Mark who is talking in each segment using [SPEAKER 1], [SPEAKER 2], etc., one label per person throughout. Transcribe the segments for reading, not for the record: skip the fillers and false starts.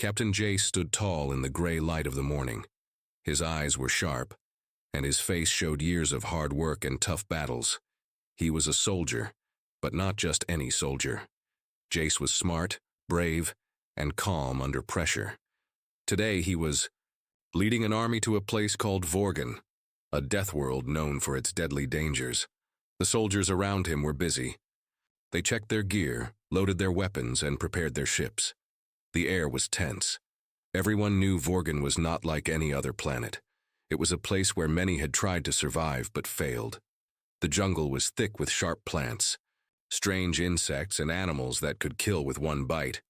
[SPEAKER 1] Captain Jace stood tall in the gray light of the morning. His eyes were sharp, and his face showed years of hard work and tough battles. He was a soldier, but not just any soldier. Jace was smart, brave, and calm under pressure. Today he was leading an army to a place called Vorgan, a Deathworld known for its deadly dangers. The soldiers around him were busy. They checked their gear, loaded their weapons, and prepared their ships. The air was tense. Everyone knew Vorgan was not like any other planet. It was a place where many had tried to survive but failed. The jungle was thick with sharp plants, strange insects, and animals that could kill with one bite.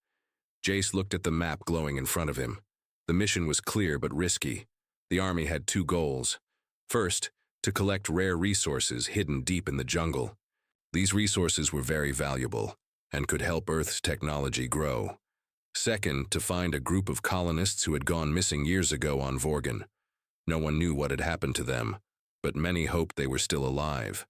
[SPEAKER 1] Jace looked at the map glowing in front of him. The mission was clear but risky. The army had two goals. First, to collect rare resources hidden deep in the jungle. These resources were very valuable and could help Earth's technology grow. Second, to find a group of colonists who had gone missing years ago on Vorgan. No one knew what had happened to them, but many hoped they were still alive.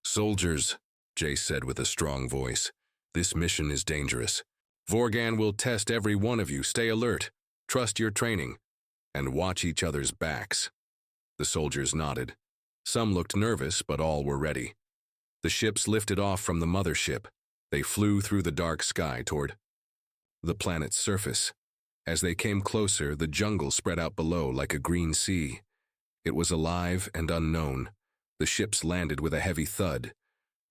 [SPEAKER 1] "Soldiers," Jace said with a strong voice, "this mission is dangerous. Vorgan will test every one of you. Stay alert, trust your training, and watch each other's backs." The soldiers nodded. Some looked nervous, but all were ready. The ships lifted off from the mothership. They flew through the dark sky toward the planet's surface. As they came closer, the jungle spread out below like a green sea. It was alive and unknown. The ships landed with a heavy thud.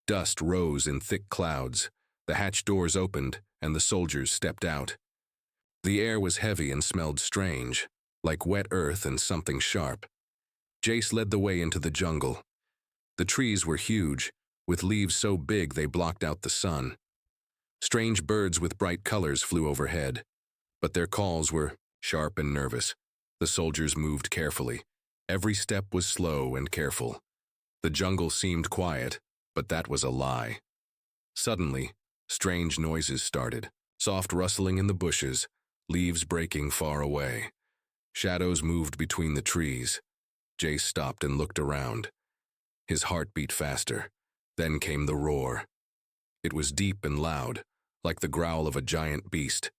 [SPEAKER 1] Dust rose in thick clouds. The hatch doors opened, and the soldiers stepped out. The air was heavy and smelled strange, like wet earth and something sharp. Jace led the way into the jungle. The trees were huge, with leaves so big they blocked out the sun. Strange birds with bright colors flew overhead, but their calls were sharp and nervous. The soldiers moved carefully. Every step was slow and careful. The jungle seemed quiet, but that was a lie. Suddenly, strange noises started, soft rustling in the bushes, leaves breaking far away. Shadows moved between the trees. Jace stopped and looked around. His heart beat faster. Then came the roar. It was deep and loud, like the growl of a giant beast.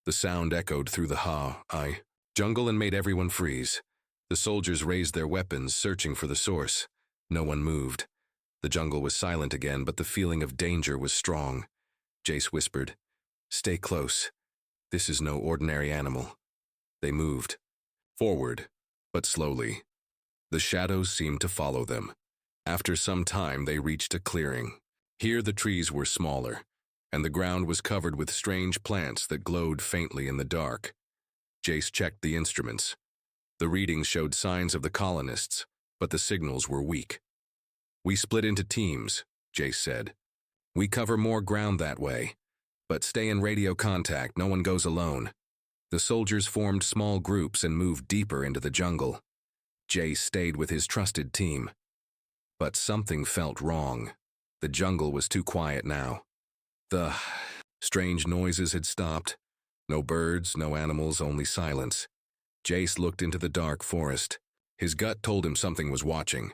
[SPEAKER 1] The sound echoed through the jungle and made everyone freeze. The soldiers raised their weapons, searching for the source. No one moved. The jungle was silent again, but the feeling of danger was strong. Jace whispered, "Stay close. This is no ordinary animal." They moved. Forward, but slowly. The shadows seemed to follow them. After some time, they reached a clearing. Here the trees were smaller, and the ground was covered with strange plants that glowed faintly in the dark. Jace checked the instruments. The readings showed signs of the colonists, but the signals were weak. "We split into teams," Jace said. "We cover more ground that way, but stay in radio contact, no one goes alone." The soldiers formed small groups and moved deeper into the jungle. Jace stayed with his trusted team. But something felt wrong. The jungle was too quiet now. The strange noises had stopped. No birds, no animals, only silence. Jace looked into the dark forest. His gut told him something was watching.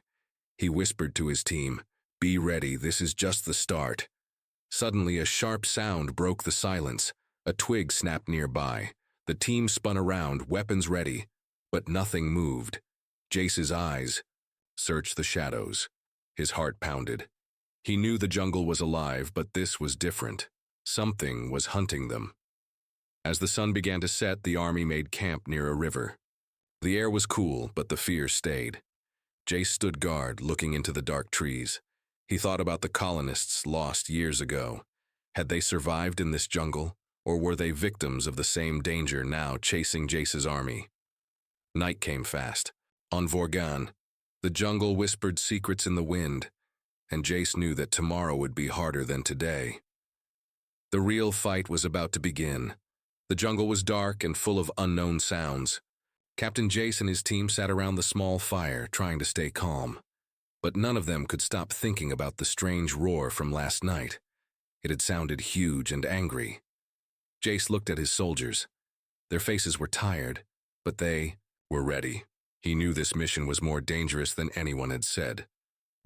[SPEAKER 1] He whispered to his team, "Be ready, this is just the start." Suddenly, a sharp sound broke the silence. A twig snapped nearby. The team spun around, weapons ready, but nothing moved. Jace's eyes searched the shadows. His heart pounded. He knew the jungle was alive, but this was different. Something was hunting them. As the sun began to set, the army made camp near a river. The air was cool, but the fear stayed. Jace stood guard, looking into the dark trees. He thought about the colonists lost years ago. Had they survived in this jungle, or were they victims of the same danger now chasing Jace's army? Night came fast. On Vorgan, the jungle whispered secrets in the wind, and Jace knew that tomorrow would be harder than today. The real fight was about to begin. The jungle was dark and full of unknown sounds. Captain Jace and his team sat around the small fire, trying to stay calm. But none of them could stop thinking about the strange roar from last night. It had sounded huge and angry. Jace looked at his soldiers. Their faces were tired, but they were ready. He knew this mission was more dangerous than anyone had said.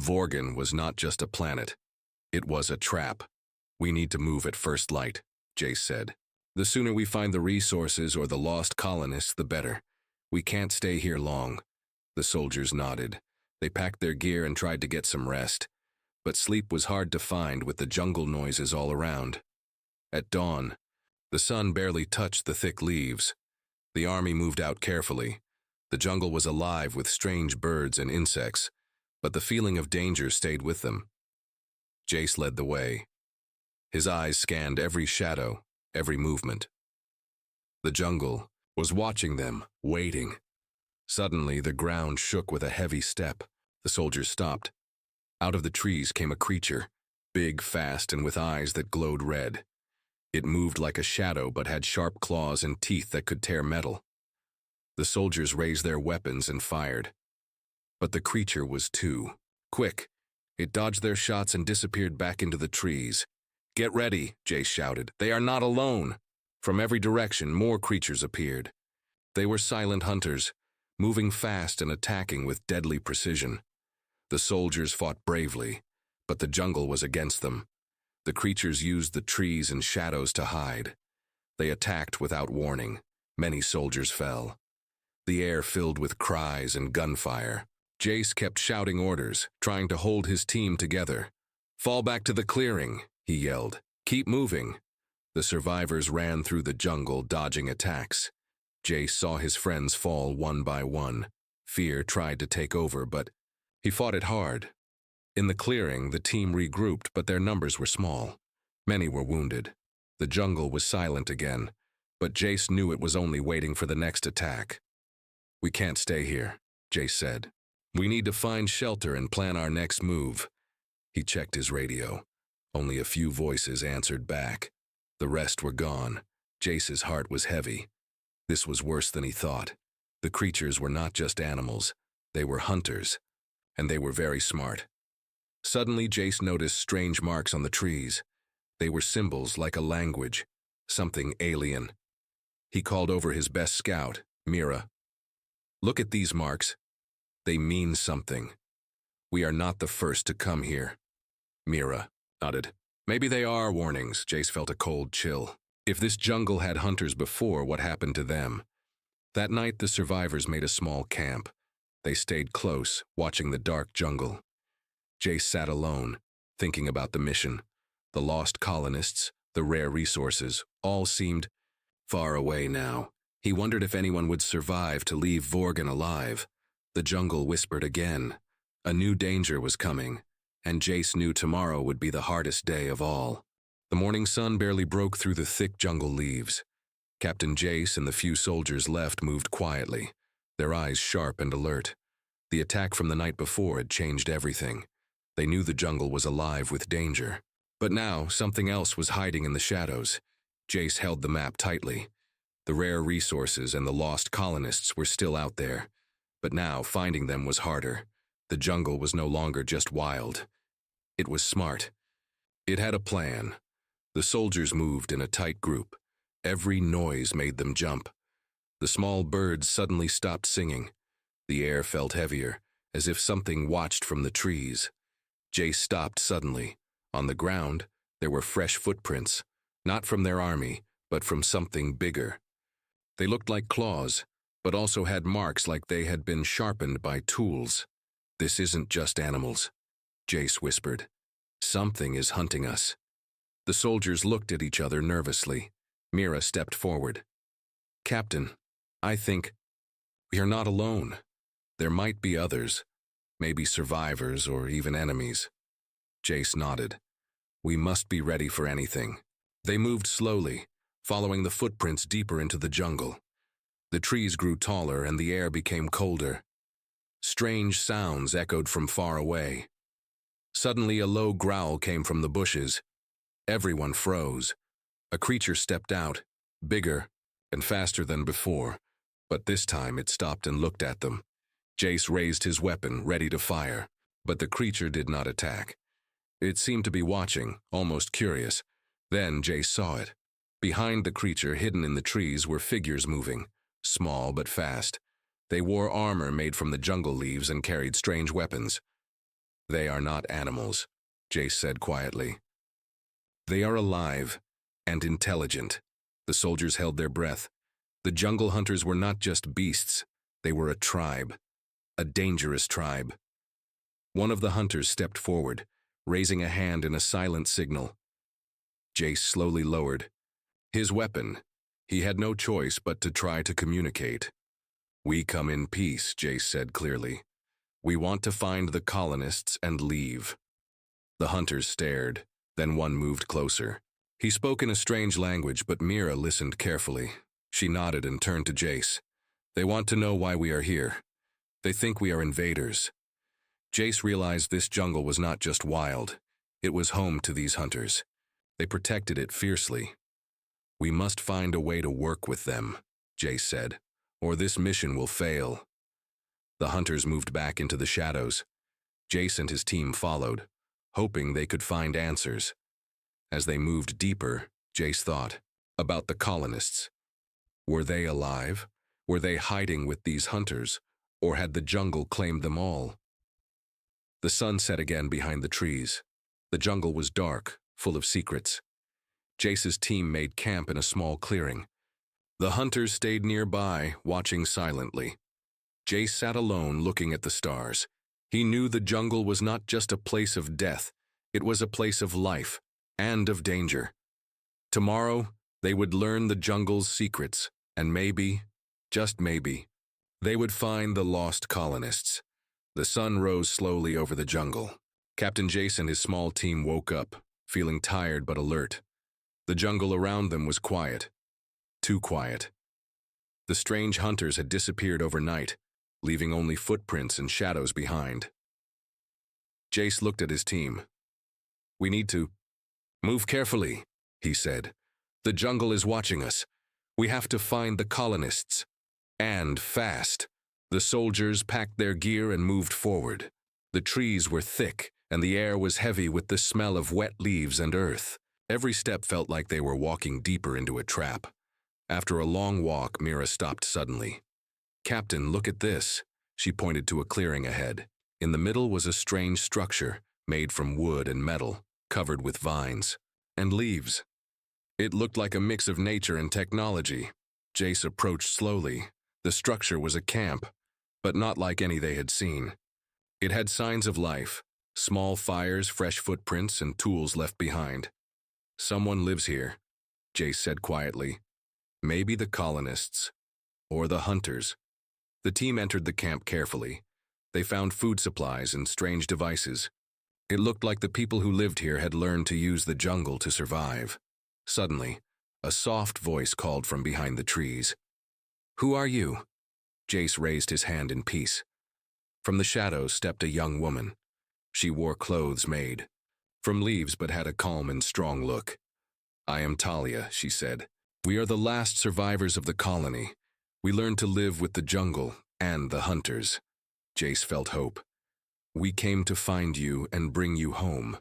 [SPEAKER 1] Vorgan was not just a planet. It was a trap. "We need to move at first light," Jace said. The sooner we find the resources or the lost colonists, the better. We can't stay here long. The soldiers nodded. They packed their gear and tried to get some rest. But sleep was hard to find with the jungle noises all around. At dawn, the sun barely touched the thick leaves. The army moved out carefully. The jungle was alive with strange birds and insects, but the feeling of danger stayed with them. Jace led the way. His eyes scanned every shadow, every movement. The jungle was watching them, waiting. Suddenly, the ground shook with a heavy step. The soldiers stopped. Out of the trees came a creature, big, fast, and with eyes that glowed red. It moved like a shadow but had sharp claws and teeth that could tear metal. The soldiers raised their weapons and fired. But the creature was too quick. It dodged their shots and disappeared back into the trees. "Get ready," Jace shouted. "They are not alone." From every direction, more creatures appeared. They were silent hunters, moving fast and attacking with deadly precision. The soldiers fought bravely, but the jungle was against them. The creatures used the trees and shadows to hide. They attacked without warning. Many soldiers fell. The air filled with cries and gunfire. Jace kept shouting orders, trying to hold his team together. "Fall back to the clearing," he yelled. "Keep moving." The survivors ran through the jungle, dodging attacks. Jace saw his friends fall one by one. Fear tried to take over, but he fought it hard. In the clearing, the team regrouped, but their numbers were small. Many were wounded. The jungle was silent again, but Jace knew it was only waiting for the next attack. "We can't stay here," Jace said. "We need to find shelter and plan our next move." He checked his radio. Only a few voices answered back. The rest were gone. Jace's heart was heavy. This was worse than he thought. The creatures were not just animals. They were hunters, and they were very smart. Suddenly, Jace noticed strange marks on the trees. They were symbols like a language, something alien. He called over his best scout, Mira. "Look at these marks. They mean something. We are not the first to come here." Mira nodded. "Maybe they are warnings." Jace felt a cold chill. If this jungle had hunters before, what happened to them? That night, the survivors made a small camp. They stayed close, watching the dark jungle. Jace sat alone, thinking about the mission. The lost colonists, the rare resources, all seemed far away now. He wondered if anyone would survive to leave Vorgan alive. The jungle whispered again. A new danger was coming, and Jace knew tomorrow would be the hardest day of all. The morning sun barely broke through the thick jungle leaves. Captain Jace and the few soldiers left moved quietly, their eyes sharp and alert. The attack from the night before had changed everything. They knew the jungle was alive with danger. But now, something else was hiding in the shadows. Jace held the map tightly. The rare resources and the lost colonists were still out there. But now, finding them was harder. The jungle was no longer just wild. It was smart. It had a plan. The soldiers moved in a tight group. Every noise made them jump. The small birds suddenly stopped singing. The air felt heavier, as if something watched from the trees. Jace stopped suddenly. On the ground, there were fresh footprints, not from their army, but from something bigger. They looked like claws, but also had marks like they had been sharpened by tools. "This isn't just animals," Jace whispered. "Something is hunting us." The soldiers looked at each other nervously. Mira stepped forward. "Captain, I think we are not alone. There might be others, maybe survivors or even enemies." Jace nodded. "We must be ready for anything." They moved slowly, following the footprints deeper into the jungle. The trees grew taller and the air became colder. Strange sounds echoed from far away. Suddenly, a low growl came from the bushes. Everyone froze. A creature stepped out, bigger and faster than before, but this time it stopped and looked at them. Jace raised his weapon, ready to fire, but the creature did not attack. It seemed to be watching, almost curious. Then Jace saw it. Behind the creature, hidden in the trees, were figures moving, small but fast. They wore armor made from the jungle leaves and carried strange weapons. "They are not animals," Jace said quietly. "They are alive and intelligent." The soldiers held their breath. The jungle hunters were not just beasts, they were a tribe. A dangerous tribe. One of the hunters stepped forward, raising a hand in a silent signal. Jace slowly lowered his weapon. He had no choice but to try to communicate. "We come in peace," Jace said clearly. "We want to find the colonists and leave." The hunters stared, then one moved closer. He spoke in a strange language, but Mira listened carefully. She nodded and turned to Jace. "They want to know why we are here. They think we are invaders." Jace realized this jungle was not just wild. It was home to these hunters. They protected it fiercely. "We must find a way to work with them," Jace said, "or this mission will fail." The hunters moved back into the shadows. Jace and his team followed, hoping they could find answers. As they moved deeper, Jace thought about the colonists. Were they alive? Were they hiding with these hunters? Or had the jungle claimed them all? The sun set again behind the trees. The jungle was dark, full of secrets. Jace's team made camp in a small clearing. The hunters stayed nearby, watching silently. Jace sat alone, looking at the stars. He knew the jungle was not just a place of death, it was a place of life and of danger. Tomorrow, they would learn the jungle's secrets, and maybe, just maybe, they would find the lost colonists. The sun rose slowly over the jungle. Captain Jace and his small team woke up, feeling tired but alert. The jungle around them was quiet. Too quiet. The strange hunters had disappeared overnight, leaving only footprints and shadows behind. Jace looked at his team. "We need to move carefully," he said. "The jungle is watching us. We have to find the colonists. And fast." The soldiers packed their gear and moved forward. The trees were thick, and the air was heavy with the smell of wet leaves and earth. Every step felt like they were walking deeper into a trap. After a long walk, Mira stopped suddenly. "Captain, look at this." She pointed to a clearing ahead. In the middle was a strange structure, made from wood and metal, covered with vines and leaves. It looked like a mix of nature and technology. Jace approached slowly. The structure was a camp, but not like any they had seen. It had signs of life, small fires, fresh footprints, and tools left behind. "Someone lives here," Jace said quietly. "Maybe the colonists, or the hunters." The team entered the camp carefully. They found food supplies and strange devices. It looked like the people who lived here had learned to use the jungle to survive. Suddenly, a soft voice called from behind the trees. "Who are you?" Jace raised his hand in peace. From the shadows stepped a young woman. She wore clothes made from leaves but had a calm and strong look. "I am Talia," she said. "We are the last survivors of the colony. We learned to live with the jungle and the hunters." Jace felt hope. "We came to find you and bring you home."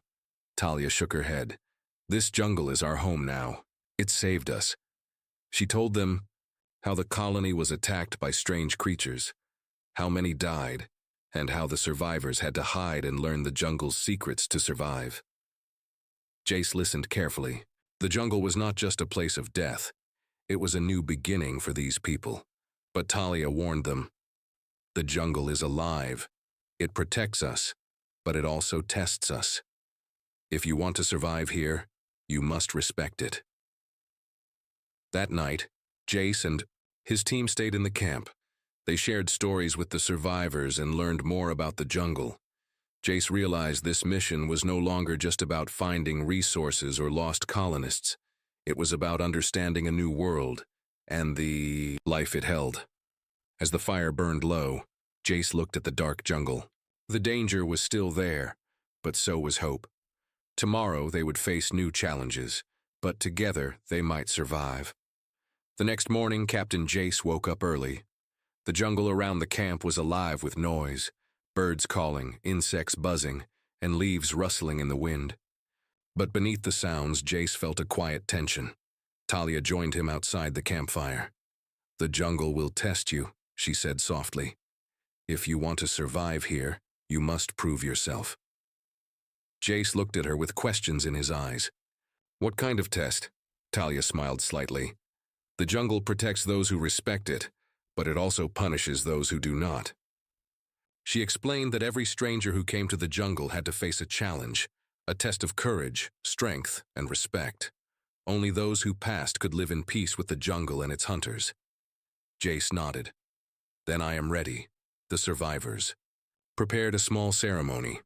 [SPEAKER 1] Talia shook her head. "This jungle is our home now. It saved us." She told them how the colony was attacked by strange creatures, how many died, and how the survivors had to hide and learn the jungle's secrets to survive. Jace listened carefully. The jungle was not just a place of death. It was a new beginning for these people. But Talia warned them. The jungle is alive. It protects us, but it also tests us. If you want to survive here, you must respect it. That night, Jace and his team stayed in the camp. They shared stories with the survivors and learned more about the jungle. Jace realized this mission was no longer just about finding resources or lost colonists. It was about understanding a new world and the life it held. As the fire burned low, Jace looked at the dark jungle. The danger was still there, but so was hope. Tomorrow they would face new challenges, but together they might survive. The next morning, Captain Jace woke up early. The jungle around the camp was alive with noise, birds calling, insects buzzing, and leaves rustling in the wind. But beneath the sounds, Jace felt a quiet tension. Talia joined him outside the campfire. "The jungle will test you," she said softly. "If you want to survive here, you must prove yourself." Jace looked at her with questions in his eyes. "What kind of test?" Talia smiled slightly. The jungle protects those who respect it, but it also punishes those who do not. She explained that every stranger who came to the jungle had to face a challenge, a test of courage, strength, and respect. Only those who passed could live in peace with the jungle and its hunters. Jace nodded. Then I am ready. The survivors prepared a small ceremony.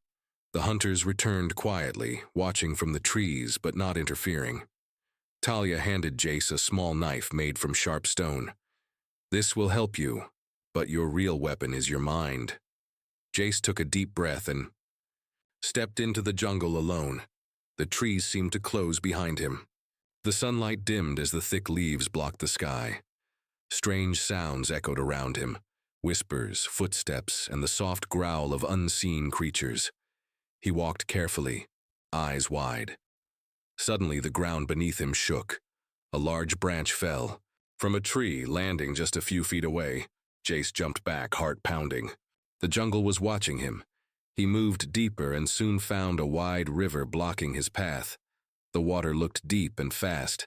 [SPEAKER 1] The hunters returned quietly, watching from the trees but not interfering. Talia handed Jace a small knife made from sharp stone. This will help you, but your real weapon is your mind. Jace took a deep breath and stepped into the jungle alone. The trees seemed to close behind him. The sunlight dimmed as the thick leaves blocked the sky. Strange sounds echoed around him, whispers, footsteps, and the soft growl of unseen creatures. He walked carefully, eyes wide. Suddenly, the ground beneath him shook. A large branch fell. From a tree landing just a few feet away, Jace jumped back, heart pounding. The jungle was watching him. He moved deeper and soon found a wide river blocking his path. The water looked deep and fast.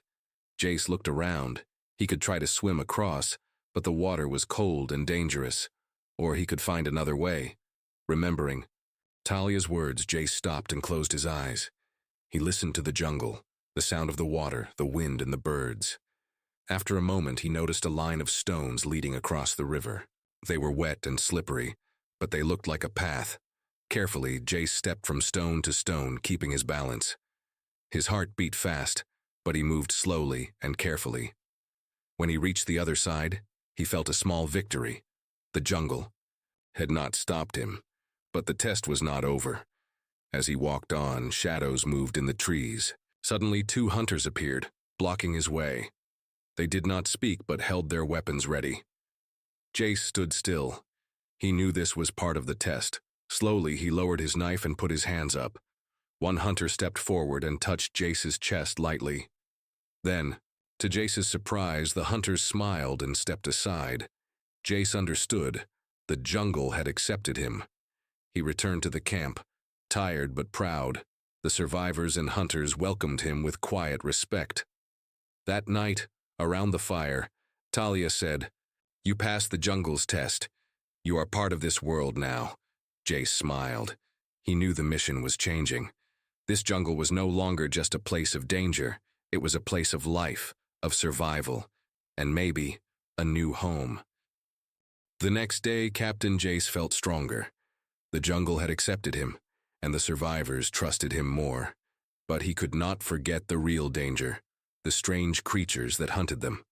[SPEAKER 1] Jace looked around. He could try to swim across, but the water was cold and dangerous. Or he could find another way. Remembering Talia's words, Jace stopped and closed his eyes. He listened to the jungle, the sound of the water, the wind, and the birds. After a moment, he noticed a line of stones leading across the river. They were wet and slippery, but they looked like a path. Carefully, Jace stepped from stone to stone, keeping his balance. His heart beat fast, but he moved slowly and carefully. When he reached the other side, he felt a small victory. The jungle had not stopped him, but the test was not over. As he walked on, shadows moved in the trees. Suddenly, 2 hunters appeared, blocking his way. They did not speak but held their weapons ready. Jace stood still. He knew this was part of the test. Slowly, he lowered his knife and put his hands up. One hunter stepped forward and touched Jace's chest lightly. Then, to Jace's surprise, the hunters smiled and stepped aside. Jace understood. The jungle had accepted him. He returned to the camp, tired but proud. The survivors and hunters welcomed him with quiet respect. That night, around the fire, Talia said, "You passed the jungle's test. You are part of this world now." Jace smiled. He knew the mission was changing. This jungle was no longer just a place of danger. It was a place of life, of survival, and maybe a new home. The next day, Captain Jace felt stronger. The jungle had accepted him, and the survivors trusted him more. But he could not forget the real danger, the strange creatures that hunted them.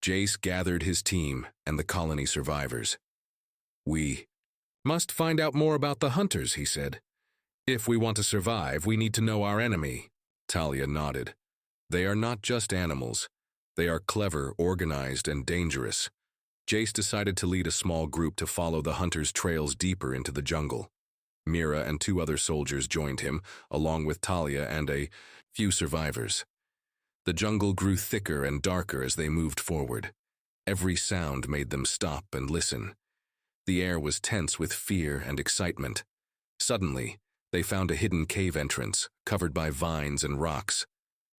[SPEAKER 1] Jace gathered his team and the colony survivors. "We must find out more about the hunters," he said. "If we want to survive, we need to know our enemy." Talia nodded. "They are not just animals. They are clever, organized, and dangerous." Jace decided to lead a small group to follow the hunters' trails deeper into the jungle. Mira and 2 other soldiers joined him, along with Talia and a few survivors. The jungle grew thicker and darker as they moved forward. Every sound made them stop and listen. The air was tense with fear and excitement. Suddenly, they found a hidden cave entrance, covered by vines and rocks.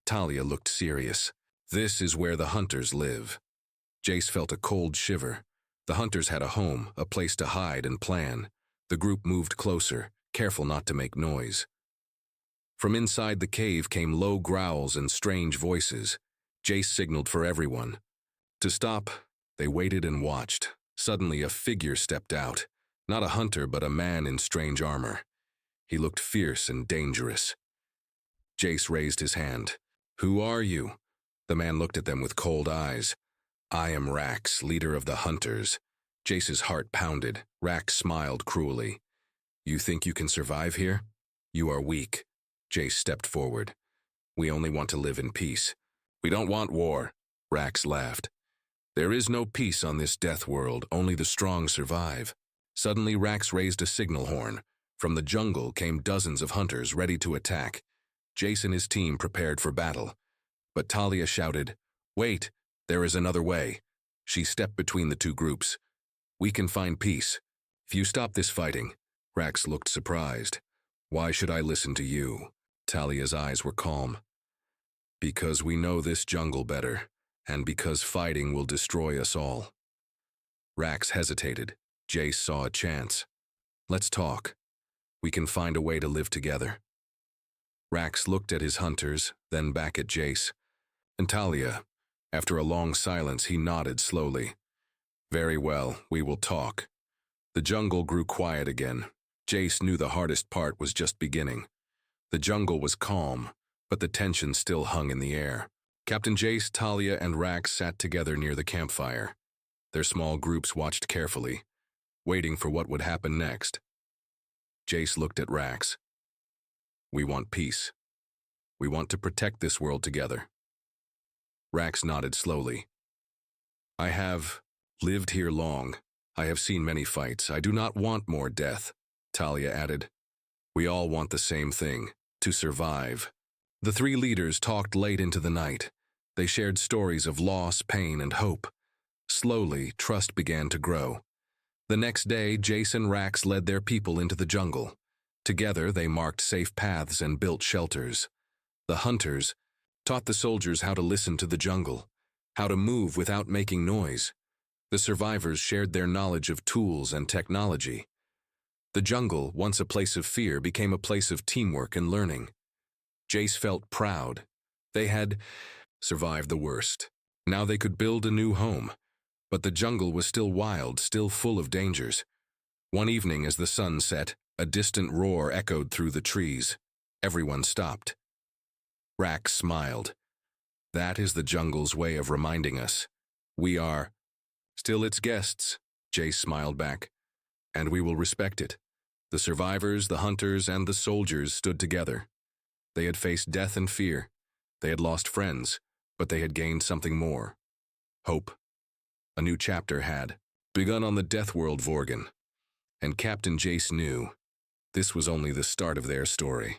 [SPEAKER 1] Talia looked serious. "This is where the hunters live." Jace felt a cold shiver. The hunters had a home, a place to hide and plan. The group moved closer, careful not to make noise. From inside the cave came low growls and strange voices. Jace signaled for everyone to stop. They waited and watched. Suddenly, a figure stepped out. Not a hunter, but a man in strange armor. He looked fierce and dangerous. Jace raised his hand. "Who are you?" The man looked at them with cold eyes. "I am Rax, leader of the hunters." Jace's heart pounded. Rax smiled cruelly. "You think you can survive here? You are weak." Jace stepped forward. "We only want to live in peace." "We don't want war," Rax laughed. "There is no peace on this death world, only the strong survive." Suddenly, Rax raised a signal horn. From the jungle came dozens of hunters ready to attack. Jace and his team prepared for battle. But Talia shouted, "Wait, there is another way." She stepped between the 2 groups. "We can find peace. If you stop this fighting." Rax looked surprised. "Why should I listen to you?" Talia's eyes were calm. "Because we know this jungle better, and because fighting will destroy us all. Rax hesitated. Jace saw a chance. Let's talk. We can find a way to live together. Rax looked at his hunters, then back at Jace. And Talia, after a long silence, he nodded slowly. Very well, we will talk. The jungle grew quiet again. Jace knew the hardest part was just beginning. The jungle was calm, but the tension still hung in the air. Captain Jace, Talia, and Rax sat together near the campfire. Their small groups watched carefully, waiting for what would happen next. Jace looked at Rax. We want peace. We want to protect this world together. Rax nodded slowly. I have lived here long. I have seen many fights. I do not want more death, Talia added. We all want the same thing, to survive. The three leaders talked late into the night. They shared stories of loss, pain, and hope. Slowly, trust began to grow. The next day, Jace and Rax led their people into the jungle. Together, they marked safe paths and built shelters. The hunters taught the soldiers how to listen to the jungle, how to move without making noise. The survivors shared their knowledge of tools and technology. The jungle, once a place of fear, became a place of teamwork and learning. Jace felt proud. They had survived the worst. Now they could build a new home. But the jungle was still wild, still full of dangers. One evening, as the sun set, a distant roar echoed through the trees. Everyone stopped. Rax smiled. That is the jungle's way of reminding us. We are still its guests, Jace smiled back. And we will respect it. The survivors, the hunters, and the soldiers stood together. They had faced death and fear. They had lost friends, but they had gained something more. Hope. A new chapter had begun on the Deathworld Vorgan, and Captain Jace knew this was only the start of their story.